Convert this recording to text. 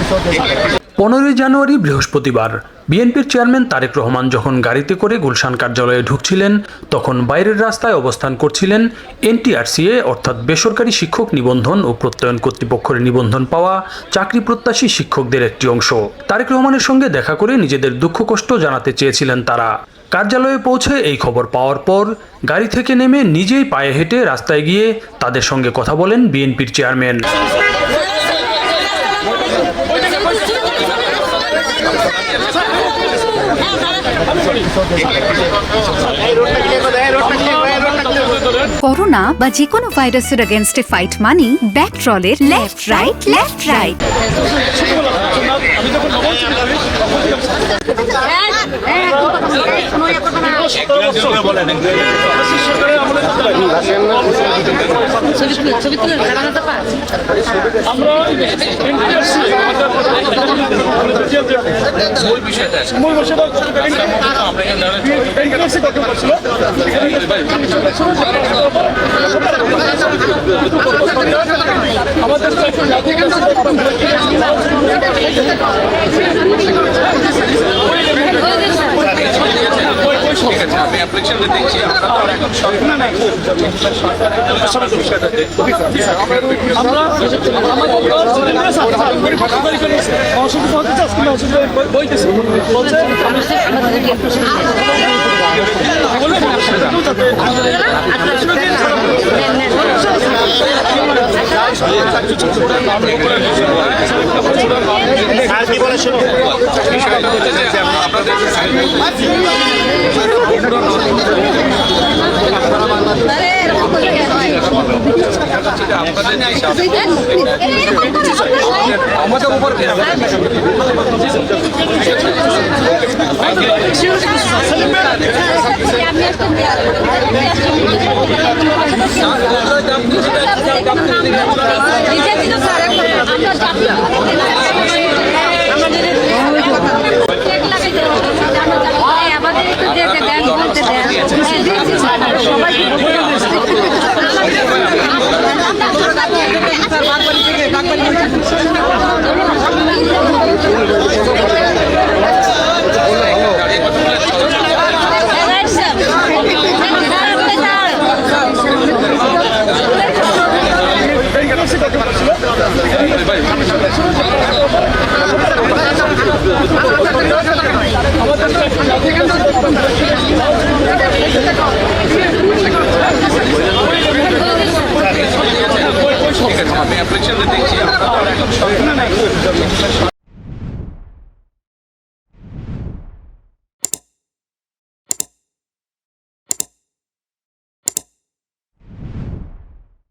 15 জানুয়ারি বৃহস্পতিবার বিএনপির চেয়ারম্যান তারেক রহমান যখন গাড়িতে করে গুলশান কার্যালয়ে ঢুকছিলেন তখন বাইরের রাস্তায় অবস্থান করছিলেন এনটিআরসিএ অর্থাৎ বেসরকারি শিক্ষক নিবন্ধন ও প্রত্যয়ন কর্তৃপক্ষের নিবন্ধন পাওয়া চাকরি প্রত্যাশী শিক্ষকদের একটি অংশ। তারেক রহমানের সঙ্গে দেখা করে নিজেদের দুঃখ কষ্ট জানাতে চেয়েছিলেন তারা। কার্যালয়ে পৌঁছে এই খবর পাওয়ার পর গাড়ি থেকে নেমে নিজেই পায়ে হেঁটে রাস্তায় গিয়ে তাদের সঙ্গে কথা বলেন বিএনপির চেয়ারম্যান। করোনা বা যে কোনো ভাইরাসের এগেইনস্টে ফাইট মানি ব্যাকট্রলের লেফট রাইট। আমি অ্যাপ্লিকেশন দিচ্ছি।